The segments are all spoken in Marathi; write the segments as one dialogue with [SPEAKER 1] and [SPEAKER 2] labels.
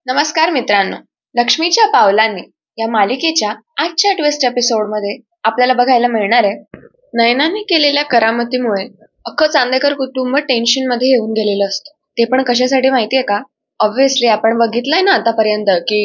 [SPEAKER 1] नमस्कार मित्रांनो. लक्ष्मीच्या पावलांनी या मालिकेच्या आजच्या ट्विस्ट एपिसोडमध्ये आपल्याला बघायला मिळणार आहे, नयनाने केलेल्या करामतीमुळे अख्खं चांदेकर कुटुंब टेन्शन मध्ये येऊन गेलेलं असतं. ते पण कशासाठी माहितीये का? ऑब्व्हियसली आपण बघितलंय ना आतापर्यंत की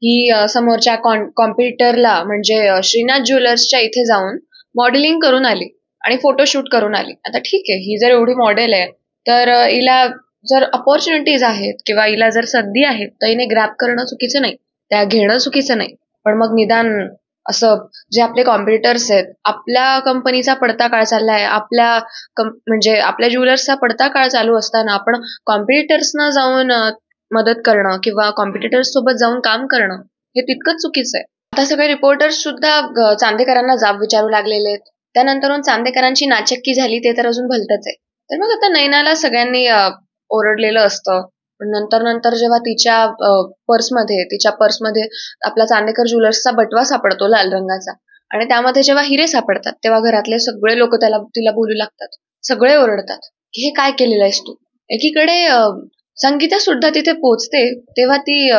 [SPEAKER 1] ही समोरच्या कॉम्प्युटरला म्हणजे श्रीनाथ ज्वेलर्सच्या इथे जाऊन मॉडेलिंग करून आली आणि फोटोशूट करून आली. आता ठीक आहे, ही जर एवढी मॉडेल आहे तर हिला जर अपॉर्च्युनिटीज आहेत किंवा हिला जर संधी आहेत तर हिने ग्रॅब करणं चुकीचं नाही, त्या घेणं चुकीचं नाही. पण मग निदान असं जे आपले कॉम्पिटिटर्स आहेत, आपल्या कंपनीचा पडता काळ चाललाय, म्हणजे आपल्या ज्वेलर्सचा पडता काळ चालू असताना आपण कॉम्पिटिटर्सना जाऊन मदत करणं किंवा कॉम्पिटिटर्स सोबत जाऊन काम करणं हे तितकंच चुकीचं आहे. आता सगळे रिपोर्टर्स सुद्धा चांदेकरांना जाब विचारू लागलेले आहेत. त्यानंतरून चांदेकरांची नाचक्की झाली ते तर अजून भलतंच आहे. तर मग आता नयनाला सगळ्यांनी ओरडलेलं असतं. पण नंतर नंतर जेव्हा तिच्या पर्समध्ये आपला चांदेकर ज्वेलर्सचा बटवा सापडतो लाल रंगाचा, आणि त्यामध्ये जेव्हा हिरे सापडतात तेव्हा घरातले सगळे लोक तिला बोलू लागतात. सगळे ओरडतात की हे काय केलेलं आहेस तू. एकीकडे संगीता सुद्धा तिथे पोहोचते तेव्हा ती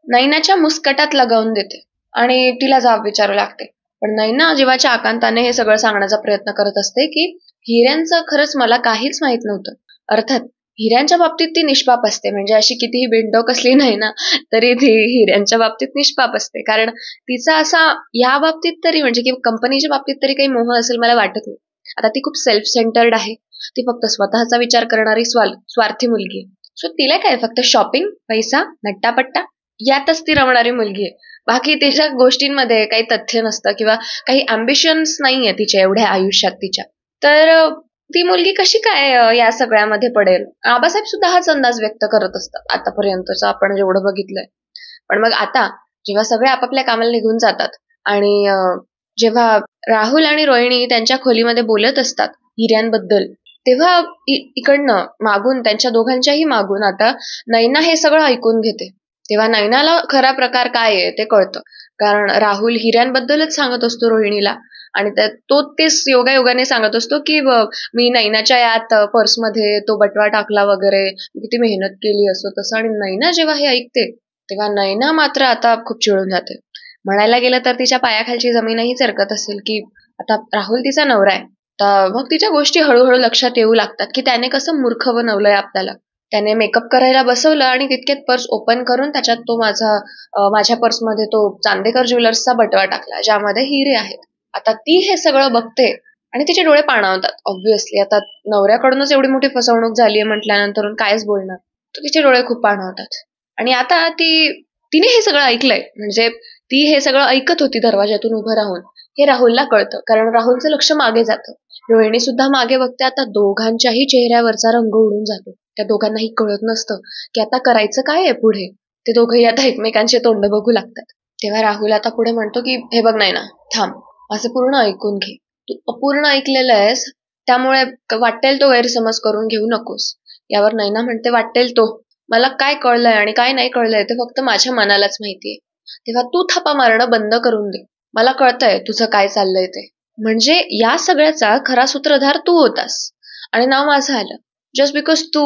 [SPEAKER 1] नैनाच्या मुस्कटात लगावून देते आणि तिला जाब विचारू लागते. पण नैना जीवाच्या आकांताने हे सगळं सांगण्याचा प्रयत्न करत असते की हिऱ्यांचं खरंच मला काहीच माहित नव्हतं. अर्थात हिऱ्यांच्या बाबतीत ती निष्पाप असते, म्हणजे अशी कितीही बिनडोक असली नाही ना तरी ती हिऱ्यांच्या बाबतीत निष्पाप असते. कारण तिचा असा या बाबतीत तरी म्हणजे की कंपनीच्या बाबतीत तरी काही मोह असेल मला वाटत नाही. आता ती खूप सेल्फ सेंटर्ड आहे. ती फक्त स्वतःचा विचार करणारी स्वार्थी मुलगी आहे. सो तिला काय फक्त शॉपिंग, पैसा, नट्टापट्टा यातच ती रमणारी मुलगी आहे. बाकी तिच्या गोष्टींमध्ये काही तथ्य नसतं किंवा काही अम्बिशन्स नाहीये तिच्या एवढ्या आयुष्यात तिच्या. तर ती मुलगी कशी काय या सगळ्यामध्ये पडेल. आबासाहेब सुद्धा हाच अंदाज व्यक्त करत असतात आतापर्यंतच आपण जेवढं बघितलंय. पण मग आता जेव्हा सगळे आपापल्या कामाला निघून जातात आणि जेव्हा राहुल आणि रोहिणी त्यांच्या खोलीमध्ये बोलत असतात हिऱ्यांबद्दल, तेव्हा इकडनं मागून त्यांच्या दोघांच्याही मागून आता नैना हे सगळं ऐकून घेते. तेव्हा नैनाला खरा प्रकार काय आहे ते कळतं. कारण राहुल हिऱ्यांबद्दलच सांगत असतो रोहिणीला आणि तो तेच योगायोगाने सांगत असतो की मी नैनाच्या यात पर्समध्ये तो बटवा टाकला वगैरे, किती मेहनत केली असं तसं. आणि नैना जेव्हा हे ऐकते तेव्हा नैना मात्र आता खूप चिडून जाते. म्हणायला गेलं तर तिच्या पायाखालची जमीनही सरकत असेल की आता राहुल तिचा नवरा आहे. तर मग तिच्या गोष्टी हळूहळू लक्षात येऊ लागतात की त्याने कसं मूर्ख बनवलंय आपल्याला. त्याने मेकअप करायला बसवलं आणि तितक्यात पर्स ओपन करून त्याच्यात तो माझ्या पर्समध्ये तो चांदेकर ज्वेलर्सचा बटवा टाकला ज्यामध्ये हिरे आहेत. आता ती हे सगळं बघते आणि तिचे डोळे पाणावतात. ऑब्व्हियसली आता नवऱ्याकडूनच एवढी मोठी फसवणूक झालीये म्हटल्यानंतर कायच बोलणार. तर तिचे डोळे खूप पाणावतात. आणि आता तिने हे सगळं ऐकलंय, म्हणजे ती हे सगळं ऐकत होती दरवाज्यातून उभं राहून. हे राहुलला कळतं कारण राहुलचं लक्ष मागे जातं. रोहिणी सुद्धा मागे बघते. आता दोघांच्याही चेहऱ्यावरचा रंग उडून जातो. त्या दोघांनाही कळत नसतं की आता करायचं काय आहे पुढे. ते दोघंही आता एकमेकांचे तोंड बघू लागतात. तेव्हा राहुल आता पुढे म्हणतो की हे बघ नाही ना, थांब, असं पूर्ण ऐकून घे. तू अपूर्ण ऐकलेलं आहेस त्यामुळे वाटेल तो गैरसमज करून घेऊ नकोस. यावर नैना म्हणते, वाटेल तो, मला काय कळलंय आणि काय नाही कळलंय ते फक्त माझ्या मनालाच माहितीये. तेव्हा तू थपा मारणं बंद करून दे. मला कळतंय तुझं काय चाललंय ते. म्हणजे या सगळ्याचा खरा सूत्रधार तू होतास आणि नाव माझं आलं जस्ट बिकॉज तू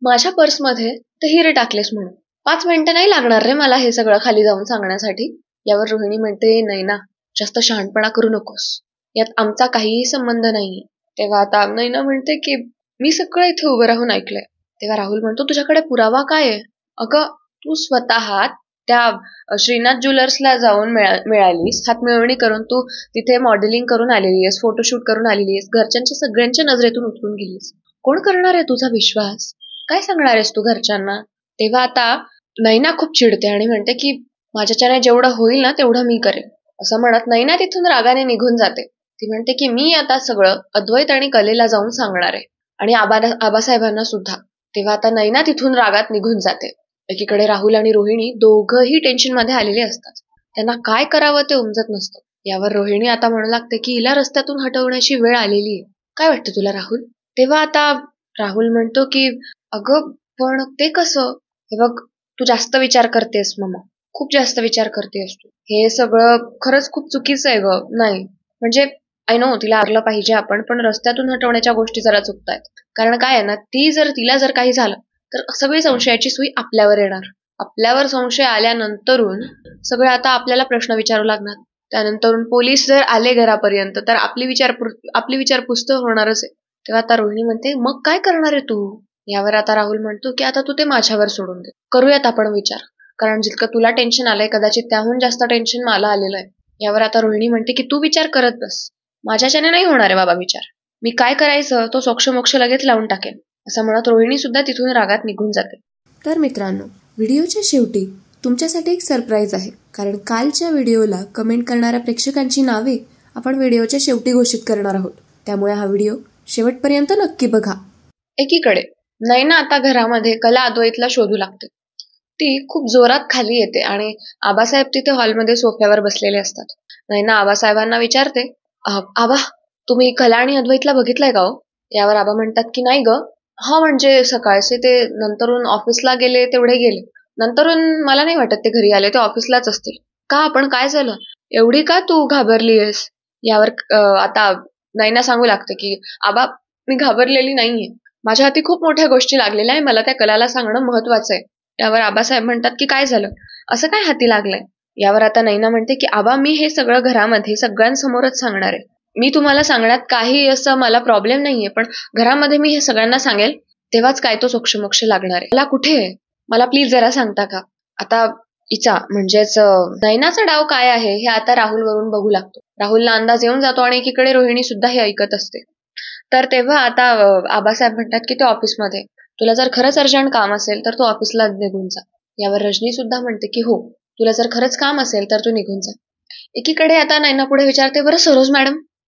[SPEAKER 1] माझ्या पर्समध्ये ते हिरे टाकलेस म्हणून. 5 मिनिटं नाही लागणार रे मला हे सगळं खाली जाऊन सांगण्यासाठी. यावर रोहिणी म्हणते, नैना जास्त शहाणपणा करू नकोस, यात आमचा काहीही संबंध नाहीये. तेव्हा आता नैना म्हणते की मी सगळं इथे उभं राहून ऐकलंय. तेव्हा राहुल म्हणतो, तुझ्याकडे पुरावा काय आहे. अगं तू स्वतः त्या श्रीनाथ ज्वेलर्सला जाऊन मिळालीस, हातमिळवणी करून तू तिथे मॉडेलिंग करून आलेली आहेस, फोटोशूट करून आलेली आहेस, घरच्यांच्या सगळ्यांच्या नजरेतून उतरून गेलीस. कोण करणार आहे तुझा विश्वास. काय सांगणार आहेस तू घरच्यांना. तेव्हा आता नैना खूप चिडते आणि म्हणते की माझ्याच्याने जेवढं होईल ना तेवढं मी करेन. असं म्हणत नैना तिथून रागाने निघून जाते. ती म्हणते की मी आता सगळं अद्वैत आणि कलेला जाऊन सांगणार आहे आणि आबासाहेबांना सुद्धा. तेव्हा आता नैना तिथून रागात निघून जाते. एकीकडे राहुल आणि रोहिणी दोघंही टेन्शन मध्ये आलेले असतात. त्यांना काय करावं ते उमजत नसतं. यावर रोहिणी आता म्हणू लागते की हिला रस्त्यातून हटवण्याची वेळ आलेली आहे. काय वाटतं तुला राहुल. तेव्हा आता राहुल म्हणतो की अगं पण ते कसं. हे बघ, तू जास्त विचार करतेस मामा, खूप जास्त विचार करतेस तू. हे सगळं खरंच खूप चुकीचं आहे ग. नाही म्हणजे आय नो तिला आरलं पाहिजे आपण, पण रस्त्यातून हटवण्याच्या गोष्टी जरा चुकतायत. कारण काय आहे ना, तिला जर काही झालं तर सगळी संशयाची सुई आपल्यावर येणार. आपल्यावर संशय आल्यानंतरून सगळे आता आपल्याला प्रश्न विचारू लागणार. त्यानंतरून पोलीस जर आले घरापर्यंत तर आपली विचारपूस तर होणारच आहे. तेव्हा आता रोहिणी म्हणते, मग काय करणार आहे तू? यावर आता राहुल म्हणतो की आता तू ते माझ्यावर सोडून दे, करूयात आपण विचार, कारण जितकं तुला टेन्शन आलंय कदाचित त्याहून जास्त टेन्शन मला आलेलं आहे. यावर आता रोहिणी म्हणते की तू विचार करत बस, माझ्याच्याने नाही होणार आहे बाबा विचार, मी काय करायचं तो सोक्ष लगेच लावून टाकेन. असं म्हणत रोहिणी सुद्धा तिथून रागात निघून जाते.
[SPEAKER 2] तर मित्रांनो, व्हिडिओच्या शेवटी तुमच्यासाठी एक सरप्राईज आहे, कारण कालच्या व्हिडिओला कमेंट करणाऱ्या प्रेक्षकांची नावे आपण व्हिडिओच्या शेवटी घोषित करणार आहोत. त्यामुळे हा व्हिडिओ शेवटपर्यंत नक्की बघा.
[SPEAKER 1] एकीकडे नैना आता घरामध्ये कला अद्वैतला शोधू लागते. ती खूप जोरात खाली येते आणि आबासाहेब तिथे हॉलमध्ये सोफ्यावर बसलेले असतात. नैना आबासाहेबांना विचारते, आबा तुम्ही कला आणि अद्वैतला बघितलंय का हो? यावर आबा म्हणतात की नाही ग. हा म्हणजे सकाळचे ते नंतरून ऑफिसला गेले तेवढे गेले, नंतरून मला नाही वाटत ते घरी आले, ते ऑफिसलाच असतील. का आपण काय झालं, एवढी का तू घाबरलीयस? यावर आता नैना सांगू लागते की आबा मी घाबरलेली नाहीये, माझ्या हाती खूप मोठ्या गोष्टी लागलेल्या आहे, मला त्या कलाला सांगणं महत्वाचं आहे. यावर आबासाहेब म्हणतात की काय झालं, असं काय हाती लागलंय? यावर आता नैना म्हणते की आबा मी हे सगळं घरामध्ये सगळ्यांसमोरच सांगणार आहे, मी तुम्हाला सांगण्यात काही असं मला प्रॉब्लेम नाहीये, पण घरामध्ये मी हे सगळ्यांना सांगेल तेव्हाच काय तो सोक्षमोक्ष लागणार आहे. मला कुठे आहे, मला प्लीज जरा सांगता का? आता हिचा म्हणजेच नैनाचा डाव काय आहे हे आता राहुल वरून बघू लागतो. राहुलला अंदाज येऊन जातो आणि एकीकडे रोहिणी सुद्धा हे ऐकत असते. तर तेव्हा आता आबासाहेब म्हणतात की ते ऑफिसमध्ये, तुला जर खरंच अर्जंट काम असेल तर तू ऑफिसला निघून जा. यावर रजनी सुद्धा म्हणते की हो, तुला जर खरंच काम असेल तर तू निघून जा. एकीकडे आता नैना पुढे विचारते, बरं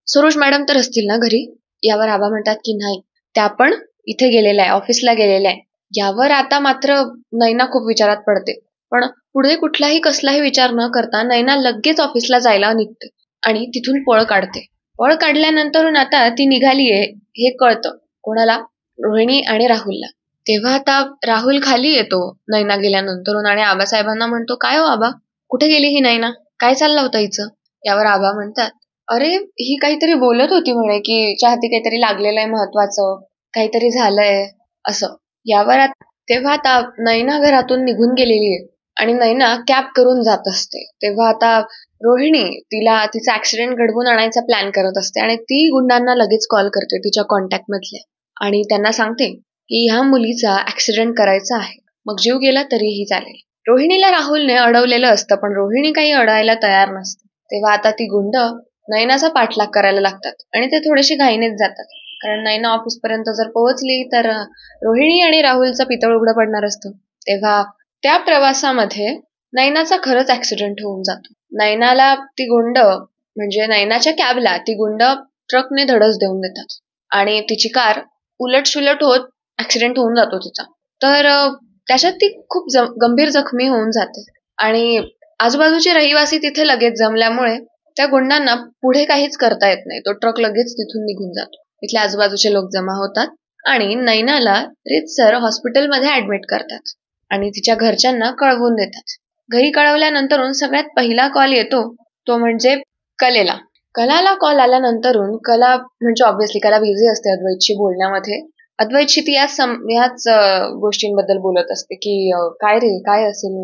[SPEAKER 1] सरोज मॅडम तर असतील ना घरी? यावर आबा म्हणतात की नाही, त्या पण इथे गेलेल्या आहे, ऑफिसला गेलेल्या आहे. यावर आता मात्र नैना खूप विचारात पडते, पण पुढे कुठलाही कसलाही विचार न करता नैना लगेच ऑफिसला जायला निघते आणि तिथून पळ काढते. पळ काढल्यानंतरून आता ती निघालीये हे कळतं कोणाला? रोहिणी आणि राहुलला. तेव्हा आता राहुल खाली येतो नैना गेल्यानंतरून आणि आबासाहेबांना म्हणतो, काय हो आबा, कुठे गेली ही नैना, काय चाललं होतं हिचं? यावर आबा म्हणतात, अरे ही काहीतरी बोलत होती म्हणे की हिच्या हाती काहीतरी लागलेलं आहे महत्वाचं, काहीतरी झालंय असं. यावर तेव्हा आता नैना घरातून निघून गेलेली आहे आणि नैना कॅब करून जात असते. तेव्हा आता रोहिणी तिचा ऍक्सिडेंट घडवून आणायचा प्लॅन करत असते आणि ती गुंडांना लगेच कॉल करते तिच्या कॉन्टॅक्ट मधले आणि त्यांना सांगते की ह्या मुलीचा ऍक्सिडेंट करायचा आहे, मग जीव गेला तरीही चालेल. रोहिणीला राहुलने अडवलेलं असतं पण रोहिणी काही अडवायला तयार नसते. तेव्हा आता ती गुंड नैनाचा पाठलाग करायला लागतात आणि ते थोडेसे घाईनेच जातात, कारण नैना ऑफिस पर्यंत जर पोहोचली तर रोहिणी आणि राहुलचं पितळ उघडं पडणार असतं. तेव्हा त्या प्रवासामध्ये नैनाचा खरंच ऍक्सिडेंट होऊन जातो. नैनाला ती गुंड म्हणजे नैनाच्या कॅबला ती गुंड ट्रकने धडक देऊन देतात आणि तिची कार उलटसुलट होत ऍक्सिडेंट होऊन जातो तिचा. तर त्याच्यात ती खूप गंभीर जखमी होऊन जाते आणि आजूबाजूचे रहिवासी तिथे लगेच जमल्यामुळे त्या गुंडांना पुढे काहीच करता येत नाही. तो ट्रक लगेच तिथून निघून जातो. तिथले आजूबाजूचे लोक जमा होतात आणि नैनाला रितसर हॉस्पिटलमध्ये ऍडमिट करतात आणि तिच्या घरच्यांना कळवून देतात. घरी कळवल्यानंतरून सगळ्यात पहिला कॉल येतो तो म्हणजे कलेला. कलाला कॉल आल्यानंतरून कला म्हणजे ऑब्व्हियसली कला बिझी असते अद्वैतशी बोलण्यामध्ये. अद्वैतशी ती याच गोष्टींबद्दल बोलत असते की काय रे, काय असेल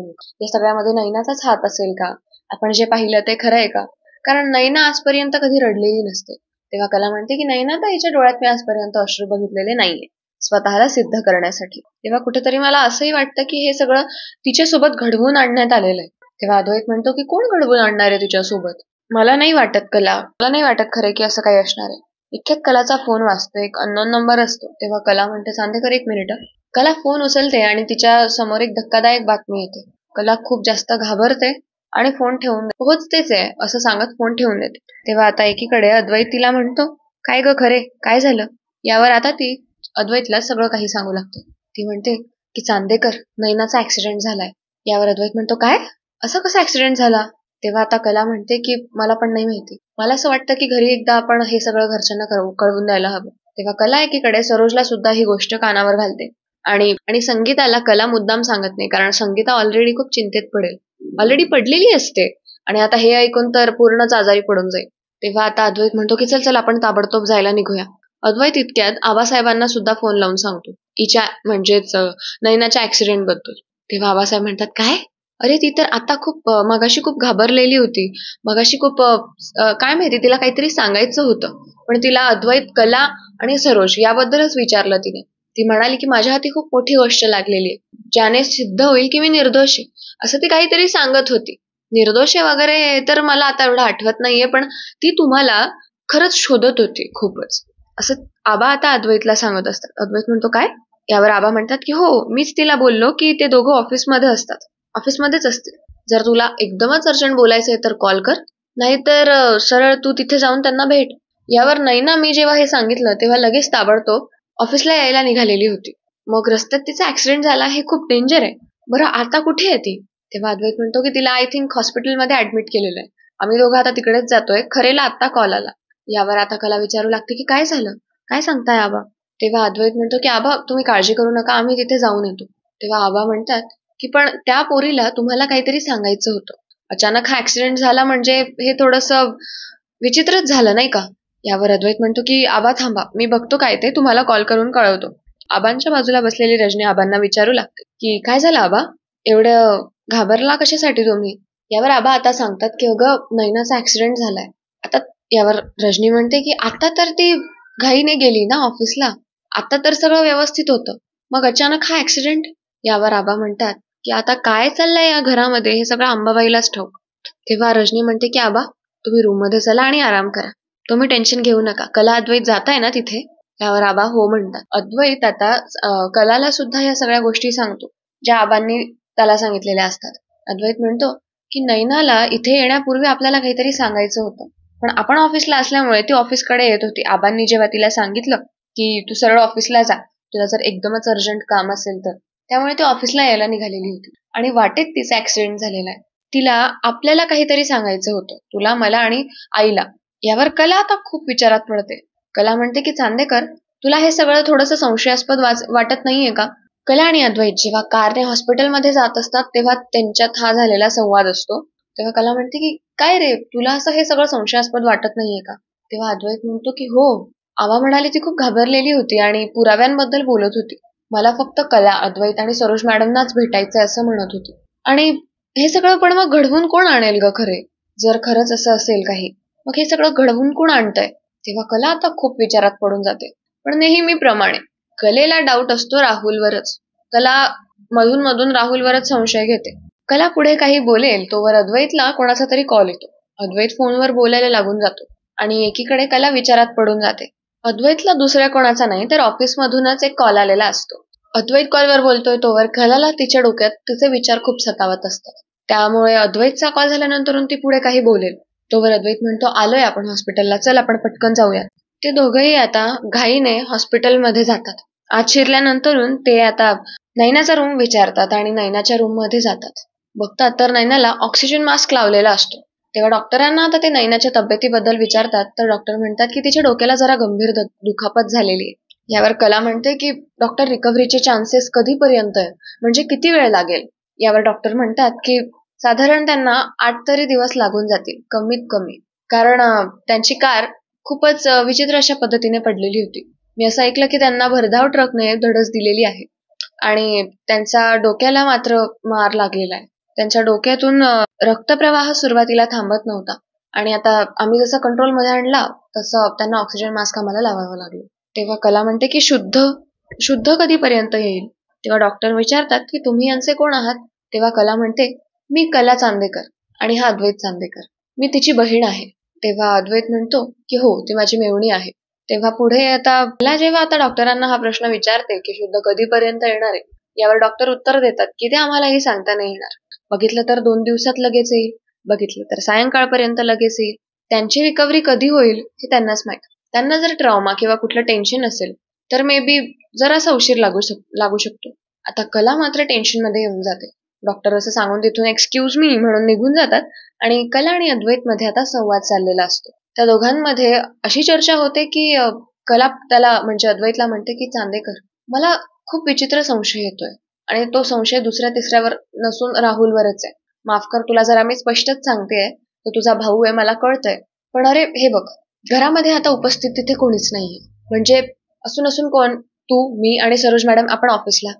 [SPEAKER 1] या सगळ्यामध्ये नैनाचाच हात असेल का, आपण जे पाहिलं ते खरं आहे का, कारण नैना आजपर्यंत कधी रडलेली नसते. तेव्हा कला म्हणते की नैना तर हिच्या डोळ्यात मी आजपर्यंत अश्रू बघितलेले नाहीये स्वतःला सिद्ध करण्यासाठी. तेव्हा कुठेतरी मला असंही वाटतं की हे सगळं तिच्यासोबत घडवून आणण्यात आलेलं आहे. तेव्हा अद्वैत म्हणतो की कोण घडवून आणणार आहे तुझ्यासोबत? मला नाही वाटत कला, मला नाही वाटत खरे की असं काही असणार आहे. इतक्यात कलाचा फोन वाजतो, एक अननोन नंबर असतो. तेव्हा कला म्हणते, चांदेकर एक मिनिट. कला फोन उचलते आणि तिच्या समोर एक धक्कादायक बातमी येते. कला खूप जास्त घाबरते आणि फोन ठेवून पोहोचतेच आहे असं सांगत फोन ठेवून देते. तेव्हा आता एकीकडे अद्वैत तिला म्हणतो, काय ग खरे, काय झालं? यावर आता ती अद्वैतला सगळं काही सांगू लागते. ती म्हणते की चांदेकर, नैनाचा ऍक्सिडेंट झालाय. यावर अद्वैत म्हणतो, काय, असं कसा ऍक्सिडेंट झाला? तेव्हा आता कला म्हणते की मला पण नाही माहिती, मला असं वाटतं की घरी एकदा आपण हे सगळं घरच्यांना कळवून द्यायला हवं. तेव्हा कला एकीकडे सरोजला सुद्धा ही गोष्ट कानावर घालते आणि संगीताला कला मुद्दाम सांगत नाही, कारण संगीता ऑलरेडी खूप चिंतेत पडेल, ऑलरेडी पडलेली असते आणि आता हे ऐकून तर पूर्णच आजारी पडून जाईल. तेव्हा आता अद्वैत म्हणतो की चल आपण ताबडतोब जायला निघूया. अद्वैत इतक्यात आबासाहेबांना सुद्धा फोन लावून सांगतो हिच्या म्हणजेच नैनाच्या ऍक्सिडेंट बद्दल. तेव्हा आबासाहेब म्हणतात, काय? अरे ती तर आता खूप मगाशी खूप घाबरलेली होती. मगाशी खूप काय माहिती तिला काहीतरी सांगायचं होतं. पण तिला अद्वैत, कला आणि सरोज याबद्दलच विचारलं तिने. ती म्हणाली की माझ्या हाती खूप मोठी गोष्ट लागलेली आहे, ज्याने सिद्ध होईल की मी निर्दोष आहे, असं ती काहीतरी सांगत होती. निर्दोष आहे वगैरे तर मला आता एवढं आठवत नाहीये, पण ती तुम्हाला खरंच शोधत होती खूपच, असं आबा आता अद्वैतला सांगत असतात. अद्वैत म्हणतो, काय? यावर आबा म्हणतात की हो, मीच तिला बोललो की ते दोघं ऑफिसमध्ये असतात, ऑफिसमध्येच असतील. जर तुला एकदमच अर्जंट बोलायचंय तर कॉल कर, नाहीतर सरळ तू तिथे जाऊन त्यांना भेट. यावर नैना मी जेव्हा हे सांगितलं तेव्हा लगेच ताबडतोब ऑफिसला यायला निघालेली होती. मग रस्त्यात तिचा ऍक्सिडेंट झाला, हे खूप डेंजर आहे. बरं आता कुठे आहे ती? तेव्हा अद्वैत म्हणतो की तिला आय थिंक हॉस्पिटलमध्ये ऍडमिट केलेलं आहे. आम्ही दोघं आता तिकडेच जातोय, खरेला आता कॉल आला. यावर आता कला विचारू लागते की काय झालं, काय सांगताय आबा? तेव्हा अद्वैत म्हणतो की आबा तुम्ही काळजी करू नका, आम्ही तिथे जाऊन येतो. तेव्हा आबा म्हणतात की पण त्या पोरीला तुम्हाला काहीतरी सांगायचं होतं. अचानक हा ऍक्सिडेंट झाला म्हणजे हे थोडंसं विचित्रच झालं नाही का? यावर अद्वैत म्हणतो की आबा थांबा, मी बघतो काय ते, तुम्हाला कॉल करून कळवतो. आबांच्या बाजूला बसलेली रजनी आबांना विचारू लागते की काय झालं आबा, एवढं घाबरला कशासाठी तुम्ही? यावर आबा आता सांगतात की अगं नैनाचा ऍक्सिडेंट झालाय. आता यावर रजनी म्हणते की आता तर ती घाईने गेली ना ऑफिसला, आता तर सगळं व्यवस्थित होतं, मग अचानक हा ऍक्सिडेंट? यावर आबा म्हणतात की आता काय चाललंय या घरामध्ये हे सगळं अंबाबाईलाच ठाऊक. तेव्हा रजनी म्हणते की आबा तुम्ही रूम मध्ये चला आणि आराम करा, तुम्ही टेन्शन घेऊ नका, कला अद्वैत जाताय ना तिथे? त्यावर आबा हो म्हणतात. अद्वैत आता कलाला सुद्धा या सगळ्या गोष्टी सांगतो ज्या आबांनी त्याला सांगितलेल्या असतात. अद्वैत म्हणतो की नैनाला इथे येण्यापूर्वी आपल्याला काहीतरी सांगायचं होतं, पण आपण ऑफिसला असल्यामुळे ती ऑफिसकडे येत होती. आबांनी जेव्हा तिला सांगितलं की तू सरळ ऑफिसला जा, तुला जर एकदमच अर्जंट काम असेल तर, त्यामुळे ती ऑफिसला यायला निघालेली होती आणि वाटेत तिचा ऍक्सिडेंट झालेला आहे. तिला आपल्याला काहीतरी सांगायचं होतं, तुला, मला आणि आईला. यावर कला आता खूप विचारात पडते. कला म्हणते की चांदेकर तुला हे सगळं थोडंसं संशयास्पद वाटत नाहीये का? कला आणि अद्वैत जेव्हा कारने हॉस्पिटलमध्ये जात असतात तेव्हा त्यांच्यात हा झालेला संवाद असतो. तेव्हा कला म्हणते की काय रे, तुला असं हे सगळं संशयास्पद वाटत नाहीये का? तेव्हा अद्वैत म्हणतो की हो, आवा म्हणाली ती खूप घाबरलेली होती आणि पुराव्यांबद्दल बोलत होती. मला फक्त कला, अद्वैत आणि सरोज मॅडमनाच भेटायचंय असं म्हणत होती. आणि हे सगळं पण मग घडवून कोण आणेल ग खरे? जर खरंच असं असेल काही, मग हे सगळं घडवून कोण आणतंय? तेव्हा कला आता खूप विचारात पडून जाते. पण नेहमीप्रमाणे कलेला डाऊट असतो राहुलवरच. कला मधून मधून राहुलवरच संशय घेते. कला पुढे काही बोलेल तोवर अद्वैतला कोणाचा तरी कॉल येतो. अद्वैत फोनवर बोलायला लागून जातो आणि एकीकडे कला विचारात पडून जाते. अद्वैतला दुसऱ्या कोणाचा नाही तर ऑफिस मधूनच एक कॉल आलेला असतो. अद्वैत कॉलवर बोलतोय तोवर कलाला तिच्या डोक्यात तिचे विचार खूप सतावत असतात. त्यामुळे अद्वैतचा कॉल झाल्यानंतर ती पुढे काही बोलेल तोवर अद्वैत म्हणतो आलोय आपण हॉस्पिटलला, चल आपण पटकन जाऊया. ते दोघंही आता घाईने हॉस्पिटलमध्ये जातात. आत शिरल्यानंतर ते आता नैनाचा रूम विचारतात आणि नैनाच्या रूम मध्ये जातात. बघतात तर नैनाला ऑक्सिजन मास्क लावलेला असतो. तेव्हा डॉक्टरांना आता ते नैनाच्या तब्येतीबद्दल विचारतात तर डॉक्टर म्हणतात की तिच्या डोक्याला जरा गंभीर दुखापत झालेली आहे. यावर कला म्हणते की डॉक्टर रिकव्हरीचे चान्सेस कधीपर्यंत आहे, म्हणजे किती वेळ लागेल? यावर डॉक्टर म्हणतात की साधारण त्यांना 8 तरी दिवस लागून जातील कमीत कमी, कारण त्यांची कार खूपच विचित्र अशा पद्धतीने पडलेली होती. मी असं ऐकलं की त्यांना भरधाव ट्रकने धडक दिलेली आहे आणि त्यांच्या डोक्याला मात्र मार लागलेला आहे. त्यांच्या डोक्यातून रक्तप्रवाह सुरुवातीला थांबत नव्हता आणि आता आम्ही जसं कंट्रोलमध्ये आणला तसं त्यांना ऑक्सिजन मास्क आम्हाला लावावं लागलं. तेव्हा कला म्हणते की शुद्ध कधीपर्यंत येईल? तेव्हा डॉक्टर विचारतात की तुम्ही यांचे कोण आहात? तेव्हा कला म्हणते मी कला चांदेकर आणि हा अद्वैत चांदेकर, मी तिची बहीण आहे. तेव्हा अद्वैत म्हणतो की हो, ती माझी मेवणी आहे. तेव्हा पुढे आता मला जेव्हा आता डॉक्टरांना हा प्रश्न विचारते की शुद्ध कधीपर्यंत येणार आहे, यावर डॉक्टर उत्तर देतात की ते आम्हालाही सांगता नाही येणार. बघितलं तर 2 दिवसात लगेच येईल, बघितलं तर सायंकाळपर्यंत लगेच येईल. त्यांची रिकव्हरी कधी होईल हे त्यांनाच माहित. त्यांना जर ट्रॉमा किंवा कुठलं टेन्शन असेल तर मे बी जरासा उशीर लागू शकतो. आता कला मात्र टेन्शन मध्ये येऊन जाते. डॉक्टर असं सांगून तिथून एक्सक्यूज मी म्हणून निघून जातात आणि कला आणि अद्वैत मध्ये आता संवाद चाललेला असतो. त्या दोघांमध्ये अशी चर्चा होते की कला त्याला म्हणजे अद्वैतला म्हणते की चांदेकर, मला खूप विचित्र संशय येतोय आणि तो संशय दुसऱ्या तिसऱ्यावर नसून राहुलवरच आहे. माफ कर, तुला जरा मी स्पष्टच सांगतेय, तो तुझा भाऊ आहे मला कळतंय, पण अरे हे बघ, घरामध्ये आता उपस्थित तिथे कोणीच नाहीये. म्हणजे असून कोण? तू, मी आणि सरोज मॅडम आपण ऑफिसला,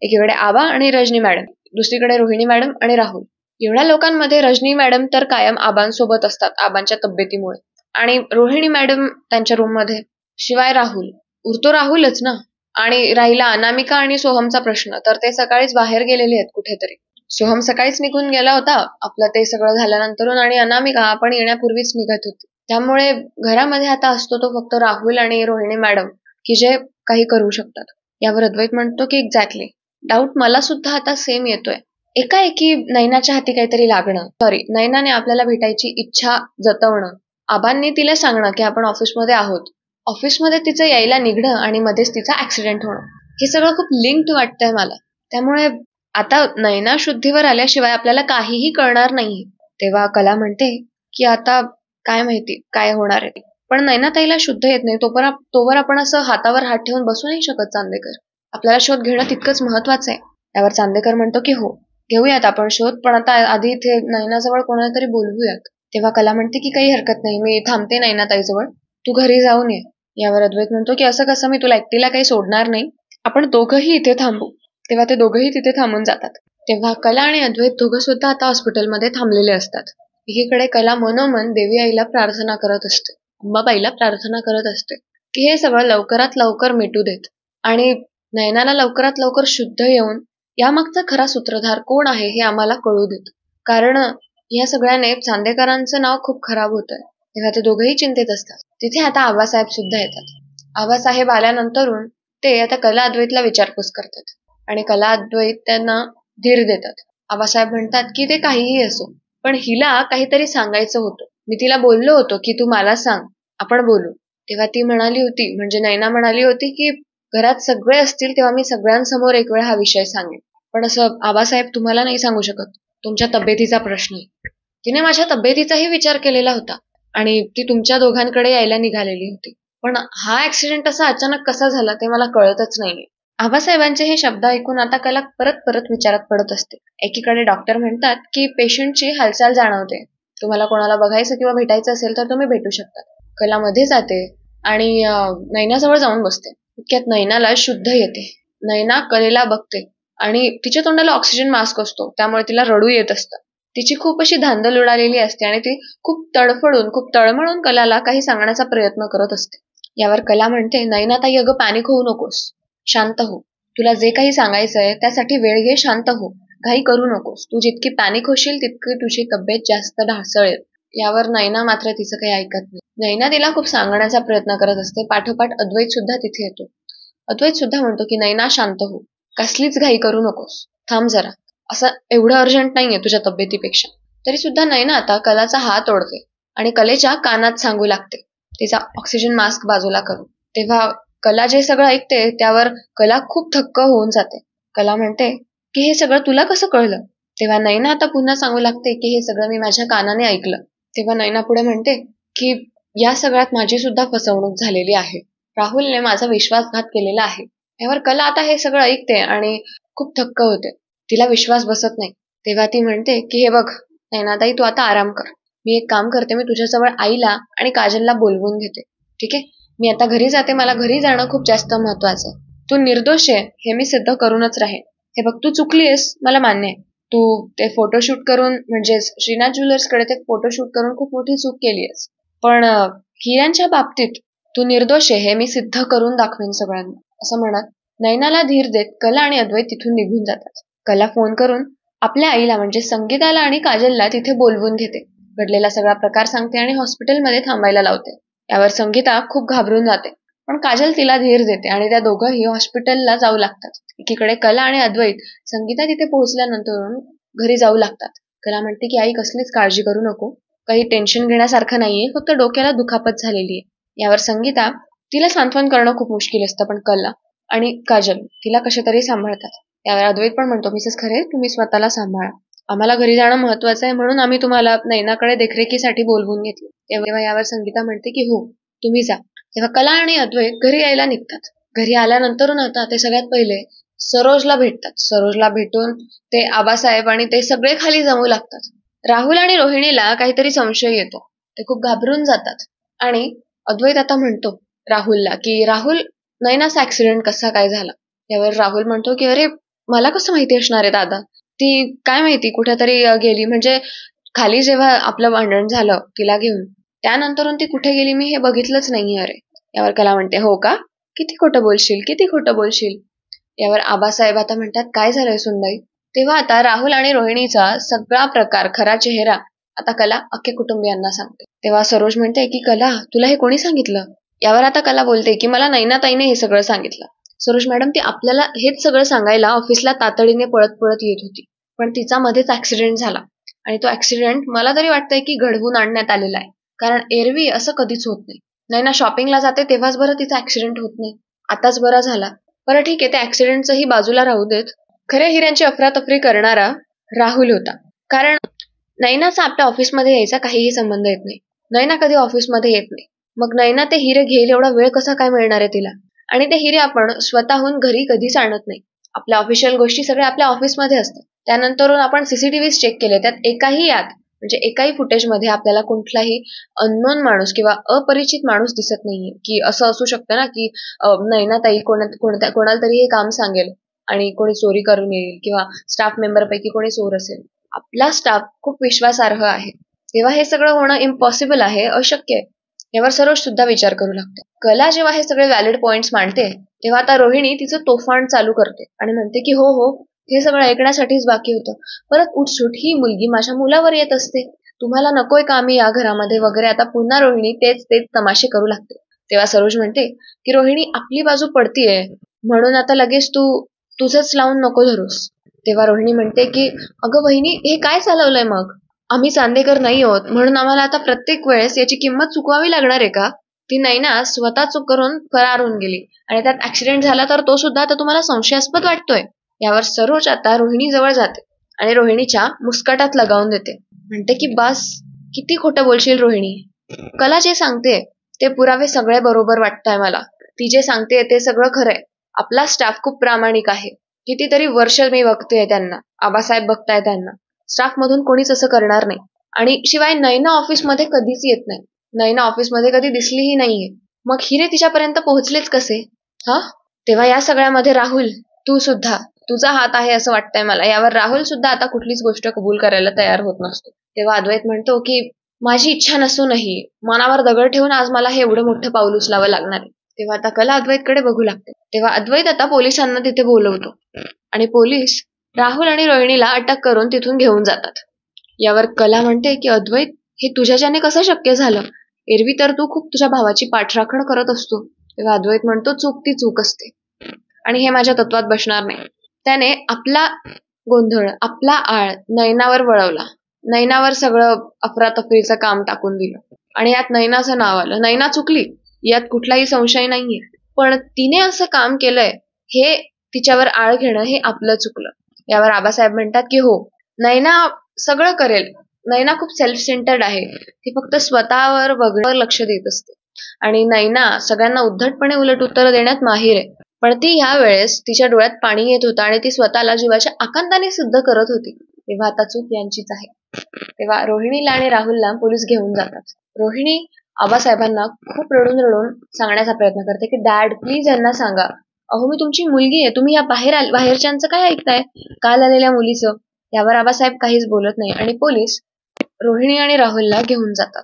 [SPEAKER 1] एकीकडे आबा आणि रजनी मॅडम, दुसरीकडे रोहिणी मॅडम आणि राहुल. एवढ्या लोकांमध्ये रजनी मॅडम तर कायम आबांसोबत असतात आबांच्या तब्येतीमुळे, आणि रोहिणी मॅडम त्यांच्या रूम मध्ये. शिवाय राहुल, उरतो राहुलच ना. आणि राहिला अनामिका आणि सोहमचा प्रश्न, तर ते सकाळीच बाहेर गेलेले आहेत कुठेतरी. सोहम सकाळीच निघून गेला होता आपलं ते सगळं झाल्यानंतरून, आणि अनामिका आपण येण्यापूर्वीच निघत होती. त्यामुळे घरामध्ये आता असतो तो फक्त राहुल आणि रोहिणी मॅडम, की जे काही करू शकतात. यावर अद्वैत म्हणतो की एक्झॅक्टली, डाऊट मला सुद्धा आता सेम येतोय. एकाएकी नैनाच्या हाती काहीतरी लागणं, नैनाने आपल्याला भेटायची इच्छा जतवणं, आबांनी तिला सांगणं की आपण ऑफिसमध्ये आहोत, ऑफिसमध्ये तिचं यायला निघणं आणि मध्येच तिचा ऍक्सिडेंट होणं, हे सगळं खूप लिंक्ड वाटतंय मला. त्यामुळे आता नैना शुद्धीवर आल्याशिवाय आपल्याला काहीही कळणार नाही. तेव्हा कला म्हणते की आता काय माहिती काय होणार आहे. पण नैनाताईला शुद्ध येत नाही तोवर आपण असं हातावर हात ठेवून बसू नाही शकत चांदेकर. आपल्याला शोध घेणं तितकंच महत्वाचं आहे. त्यावर चांदेकर म्हणतो की हो, घेऊयात आपण शोध, पण आता आधी इथे नैनाजवळ कोणाला तरी बोलवूयात. तेव्हा कला म्हणते की काही हरकत नाही, मी थांबते नैनाताईजवळ, तू घरी जाऊन ये. यावर अद्वैत म्हणतो की असं कसं, मी तुला एकटीला काही सोडणार नाही, आपण दोघंही इथे थांबू. तेव्हा ते दोघंही तिथे थांबून जातात. तेव्हा कला आणि अद्वैत दोघं सुद्धा आता हॉस्पिटलमध्ये थांबलेले असतात. एकीकडे कला मनोमन देवी आईला प्रार्थना करत असते, अंबाबाईला प्रार्थना करत असते की हे सगळं लवकरात लवकर मिटू देत आणि नयनाला लवकरात लवकर शुद्ध येऊन यामागचा खरा सूत्रधार कोण आहे हे आम्हाला कळू देत, कारण या सगळ्याने चांदेकरांचं नाव खूप खराब होतंय. तेव्हा ते दोघेही चिंतेत असतात. तिथे आता आबासाहेब सुद्धा येतात. आबासाहेब आल्यानंतरून ते आता कला अद्वैतला विचारपूस करतात आणि कला अद्वैत त्यांना धीर देतात. आबासाहेब म्हणतात की ते काहीही असो, पण हिला काहीतरी सांगायचं होतं. मी तिला बोललो होतो की तू मला सांग, आपण बोलू. तेव्हा ती म्हणाली होती, म्हणजे नैना म्हणाली होती की घरात सगळे असतील तेव्हा मी सगळ्यांसमोर एक वेळ हा विषय सांगेन, पण असं आबासाहेब तुम्हाला नाही सांगू शकत, तुमच्या तब्येतीचा प्रश्न आहे. तिने माझ्या तब्येतीचाही विचार केलेला होता आणि ती तुमच्या दोघांकडे यायला निघालेली होती, पण हा ऍक्सिडेंट असा अचानक कसा झाला ते मला कळतच नाहीये. आबासाहेबांचे हे शब्द ऐकून आता कला परत परत विचारात पडत असते. एकीकडे डॉक्टर म्हणतात की पेशंटची हालचाल जाणवते, तुम्हाला कोणाला बघायचं किंवा भेटायचं असेल तर तुम्ही भेटू शकता. कला मध्ये जाते आणि नैनाजवळ जाऊन बसते. इतक्यात नैनाला शुद्ध येते. नैना कलेला बघते आणि तिच्या तोंडाला ऑक्सिजन मास्क असतो, त्यामुळे तिला रडू येत असतं. तिची खूप अशी धांदल उडालेली असते आणि ती खूप तळमळून कलाला काही सांगण्याचा प्रयत्न करत असते. यावर कला म्हणते, नैनाताई अगं पॅनिक होऊ नकोस, शांत हो, तुला जे काही सांगायचंय त्यासाठी वेळ घे, शांत हो, घाई करू नकोस, तू जितकी पॅनिक होशील तितकी तुझी तब्येत जास्त ढासळेल. यावर नैना मात्र तिचं काही ऐकत नाही. नैना तिला खूप सांगण्याचा प्रयत्न करत असते. पाठोपाठ अद्वैत सुद्धा तिथे येतो. अद्वैत सुद्धा म्हणतो की नैना शांत हो, कसलीच घाई करू नकोस, थांब जरा, असं एवढं अर्जंट नाहीये तुझ्या तब्येतीपेक्षा. तरी सुद्धा नैना आता कलाचा हात ओढते आणि कलेच्या कानात सांगू लागते, तिचा ऑक्सिजन मास्क बाजूला करून. तेव्हा कला जे सगळं ऐकते त्यावर कला खूप थक्क होऊन जाते. कला म्हणते की हे सगळं तुला कसं कळलं? तेव्हा नैना आता पुन्हा सांगू लागते की हे सगळं मी माझ्या कानाने ऐकलं. तेव्हा नैना पुढे म्हणते की या सगळ्यात माझी सुद्धा फसवणूक झालेली आहे, राहुलने माझा विश्वासघात केलेला आहे. यावर कला आता हे सगळं ऐकते आणि खूप थक्क होते, तिला विश्वास बसत नाही. तेव्हा ती म्हणते की हे बघ नैनाताई, तू आता आराम कर, मी एक काम करते, मी तुझ्याजवळ आईला आणि काजलला बोलवून घेते, ठीक आहे? मी आता घरी जाते, मला घरी जाणं खूप जास्त महत्वाचं आहे. तू निर्दोष आहे हे मी सिद्ध करूनच राहीन. हे बघ, तू चुकलीस, मला मान्य आहे, तू ते फोटोशूट करून, म्हणजे श्रीनाथ ज्वेलर्स कडे ते फोटोशूट करून खूप मोठी चूक केली आहेस, पण हिऱ्यांच्या बाबतीत तू निर्दोष आहे हे मी सिद्ध करून दाखवेन सगळ्यांना, असं म्हणत नैनाला धीर देत कला आणि अद्वैत तिथून निघून जातात. कला फोन करून आपल्या आईला म्हणजे संगीताला आणि काजलला तिथे बोलवून घेते, घडलेला सगळा प्रकार सांगते आणि हॉस्पिटलमध्ये थांबायला लावते. यावर संगीता खूप घाबरून जाते, पण काजल तिला धीर देते आणि त्या दोघंही हॉस्पिटलला जाऊ लागतात. एकीकडे कला आणि अद्वैत संगीता तिथे पोहोचल्यानंतर घरी जाऊ लागतात. कला म्हणते की आई कसलीच काळजी करू नको, काही टेन्शन घेण्यासारखं नाहीये, फक्त डोक्याला दुखापत झालेली आहे. यावर संगीता तिला सांत्वन करणं खूप मुश्किल असतं, पण कला आणि काजल तिला कशा तरी सांभाळतात. यावर अद्वैत पण म्हणतो, मिसेस खरे तुम्ही स्वतःला सांभाळा, आम्हाला घरी जाणं महत्वाचं आहे म्हणून आम्ही तुम्हाला नैनाकडे देखरेखीसाठी बोलवून घेतलं. तेव्हा यावर संगीता म्हणते की हो तुम्ही जा. तेव्हा कला आणि अद्वैत घरी यायला निघतात. घरी आल्यानंतर आता ते सगळ्यात पहिले सरोजला भेटतात. सरोजला भेटून ते आबासाहेब आणि ते सगळे खाली जमू लागतात. राहुल आणि रोहिणीला काहीतरी संशय येतो, ते खूप घाबरून जातात आणि अद्वैत आता म्हणतो राहुलला की राहुल, नैनाचा ऍक्सिडेंट कसा काय झाला? यावर राहुल म्हणतो की अरे मला कसं माहिती असणार आहे दादा, ती काय माहिती कुठेतरी गेली. म्हणजे खाली जेव्हा आपलं भांडण झालं तिला घेऊन, त्यानंतरून ती कुठे गेली मी हे बघितलंच नाहीये. अरे, यावर कला म्हणते, हो का, किती खोटं बोलशील, किती खोटं बोलशील. यावर आबासाहेब आता म्हणतात, काय झालंय सुनबाई. तेव्हा आता राहुल आणि रोहिणीचा सगळा प्रकार, खरा चेहरा आता कला अख्ख्या कुटुंबियांना सांगते. तेव्हा सरोज म्हणते की कला, तुला हे कोणी सांगितलं. यावर आता कला बोलते की मला नैनाताईने हे सगळं सांगितलं. सरोज मॅडम, ती आपल्याला हेच सगळं सांगायला ऑफिसला तातडीने पळत पळत येत होती, पण तिचा मध्येच ऍक्सिडेंट झाला आणि तो ऍक्सिडेंट मला तरी वाटतंय की घडवून आणण्यात आलेला आहे, कारण एरवी असं कधीच होत नाही. नैना शॉपिंगला जाते तेव्हाच बरं तिचा ऍक्सिडेंट होत नाही, आताच बरा झाला. बरं ठीक आहे, त्या ऍक्सिडेंटचंही बाजूला राहू देत. खऱ्या हिऱ्यांची अफरातफरी करणारा राहुल होता, कारण नैनाचा आपल्या ऑफिसमध्ये यायचा काहीही संबंध येत नाही. नैना कधी ऑफिसमध्ये येत नाही, मग नैना ते हिरे घेईल एवढा वेळ कसा काय मिळणार आहे तिला. आणि ते हिरे आपण स्वतःहून घरी कधीच आणत नाही. आपल्या ऑफिशियल गोष्टी सगळ्या आपल्या ऑफिसमध्ये असतात. त्यानंतर आपण सीसीटीव्ही चेक केले, त्यात एकाही फुटेजमध्ये आपल्याला कुठलाही अननोन माणूस किंवा अपरिचित माणूस दिसत नाहीये. की असं असू शकतं ना की नैनाताई कोणाला तरी हे काम सांगेल आणि कोणी चोरी करून येईल किंवा स्टाफ मेंबर पैकी कोणी चोर असेल. आपला स्टाफ खूप विश्वासार्ह आहे, तेव्हा हे सगळं होणं इम्पॉसिबल आहे, अशक्य आहे. यावर सरोज सुद्धा विचार करू लागते. कला जेव्हा हे सगळे व्हॅलिड पॉइंट्स मांडते, तेव्हा आता रोहिणी तिचं तोफान चालू करते आणि म्हणते की हो हो, हे सगळं ऐकण्यासाठीच बाकी होतं. परत उठसूट ही मुलगी माझ्या मुलावर येत असते, तुम्हाला नकोय का आम्ही या घरामध्ये वगैरे. आता पुन्हा रोहिणी तेच तमाशे करू लागते. तेव्हा सरोज म्हणते की रोहिणी, आपली बाजू पडतीये म्हणून आता लगेच तू तुझंच लावून नको धरूस. तेव्हा रोहिणी म्हणते की अगं वहिनी, हे काय चालवलंय मग. आम्ही चांदेकर नाही आहोत म्हणून आम्हाला आता प्रत्येक वेळेस याची किंमत चुकवावी लागणार आहे का. ती नैना स्वतः चूक करून फरार होऊन गेली आणि त्यात ऍक्सिडेंट झाला तर तो सुद्धा आता तुम्हाला संशयास्पद वाटतोय. यावर सरोज आता रोहिणी जवळ जाते आणि रोहिणीच्या मुस्कटात लगावून देते. म्हणते की बस, किती खोटं बोलशील रोहिणी. कला जे सांगते ते पुरावे सगळे बरोबर वाटतंय मला. ती जे सांगते ते सगळं खरंय. आपला स्टाफ खूप प्रामाणिक आहे. कितीतरी वर्ष मी बघतेय त्यांना, आबासाहेब बघताय त्यांना. स्टाफ मधून कोणीच असं करणार नाही. आणि शिवाय नैना ऑफिसमध्ये कधीच येत नाही, नैना ऑफिसमध्ये कधी दिसलीही नाहीये. मग हिरे तिच्यापर्यंत पोहोचलेच कसे. हा, तेव्हा या सगळ्यामध्ये राहुल, तू सुद्धा, तुझा हात आहे असं वाटतंय मला. यावर राहुल सुद्धा आता कुठलीच गोष्ट कबूल करायला तयार होत नसतो. तेव्हा अद्वैत म्हणतो की माझी इच्छा नसूनही मनावर दगड ठेवून आज मला हे एवढं मोठं पाऊल उचलावं लागणार आहे. तेव्हा आता कला अद्वैतकडे बघू लागते. तेव्हा अद्वैत आता पोलिसांना तिथे बोलवतो आणि पोलीस राहुल आणि रोहिणीला अटक करून तिथून घेऊन जातात. यावर कला म्हणते की अद्वैत, हे तुझ्याच्याने कसं शक्य झालं. एरवी तर तू खूप तुझ्या भावाची पाठराखण करत असतो. तेव्हा अद्वैत म्हणतो चूक ती चूक असते आणि हे माझ्या तत्वात बसणार नाही. त्याने आपला गोंधळ, आपला आळ नैनावर वळवला. नैनावर सगळं अफरातफरीचं काम टाकून दिलं आणि यात नैनाचं नाव आलं. नैना चुकली, यात कुठलाही संशय नाहीये, पण तिने असं काम केलंय हे तिच्यावर आळ घेणं हे आपलं चुकलं. यावर आबासाहेब म्हणतात की हो, नैना सगळं करेल. नैना खूप सेल्फ सेंटर्ड आहे. ती फक्त स्वतःवर बघण्यावर लक्ष देत असते आणि नैना सगळ्यांना उद्धटपणे उलट उत्तर देण्यात माहीर आहे. पण ती ह्या वेळेस तिच्या डोळ्यात पाणी येत होतं आणि ती स्वतःला जीवाच्या आकांताने सिद्ध करत होती. तेव्हा आता चूक यांचीच आहे. तेव्हा रोहिणीला आणि राहुलला पोलीस घेऊन जातात. रोहिणी आबासाहेबांना खूप रडून रडून सांगण्याचा प्रयत्न करते की डॅड प्लीज यांना सांगा, अहो मी तुमची मुलगी आहे, तुम्ही या बाहेरच्यांचं काय ऐकताय, काल आलेल्या मुलीचं. यावर आबासाहेब काहीच बोलत नाही आणि पोलीस रोहिणी आणि राहुलला घेऊन जातात.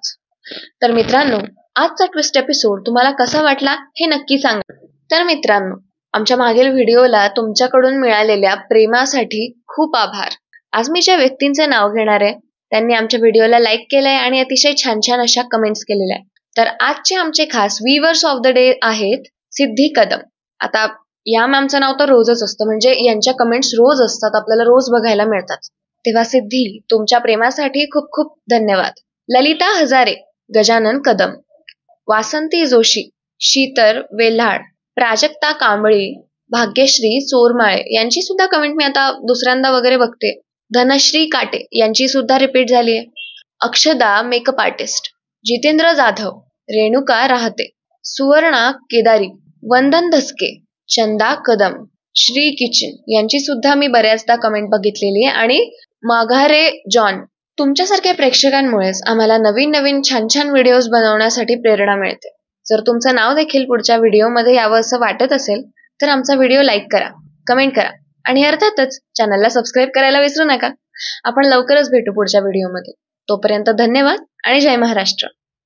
[SPEAKER 1] तर मित्रांनो, आजचा ट्विस्ट एपिसोड तुम्हाला कसा वाटला हे नक्की सांगा. तर मित्रांनो, आमच्या मागील व्हिडिओला तुमच्याकडून मिळालेल्या प्रेमासाठी खूप आभार. आज मी ज्या व्यक्तींचे नाव घेणार आहे त्यांनी आमच्या व्हिडिओला लाईक केलंय आणि अतिशय छान छान अशा कमेंट्स केलेल्या आहेत. तर आजचे आमचे खास व्हीवर्स ऑफ द डे आहेत सिद्धी कदम. आता या मॅमचं नाव तर रोजच असतं, म्हणजे यांच्या कमेंट्स रोज असतात, आपल्याला रोज बघायला मिळतात. तेव्हा सिद्धी, तुमच्या प्रेमासाठी खूप खूप धन्यवाद. ललिता हजारे, गजानन कदम, वासंती जोशी, शीतर वेल्हाड, प्राजक्ता कांबळी, भाग्यश्री चोरमाळे यांची सुद्धा कमेंट मी आता दुसऱ्यांदा वगैरे बघते. धनश्री काटे यांची सुद्धा रिपीट झाली आहे. अक्षदा मेकअप आर्टिस्ट, जितेंद्र जाधव, रेणुका राहते, सुवर्णा केदारी, वंदन धसके, चंदा कदम, श्री किचन यांची सुद्धा मी बऱ्याचदा कमेंट बघितलेली आहे. आणि माघारे जॉन, तुमच्यासारख्या प्रेक्षकांमुळेच आम्हाला नवीन नवीन छान छान व्हिडिओज बनवण्यासाठी प्रेरणा मिळते. जर तुमचं नाव देखील पुढच्या व्हिडिओमध्ये यावं असं वाटत असेल तर आमचा व्हिडिओ लाईक करा, कमेंट करा आणि अर्थातच चॅनलला सबस्क्राईब करायला विसरू नका. आपण लवकरच भेटू पुढच्या व्हिडिओमध्ये. तोपर्यंत धन्यवाद आणि जय महाराष्ट्र.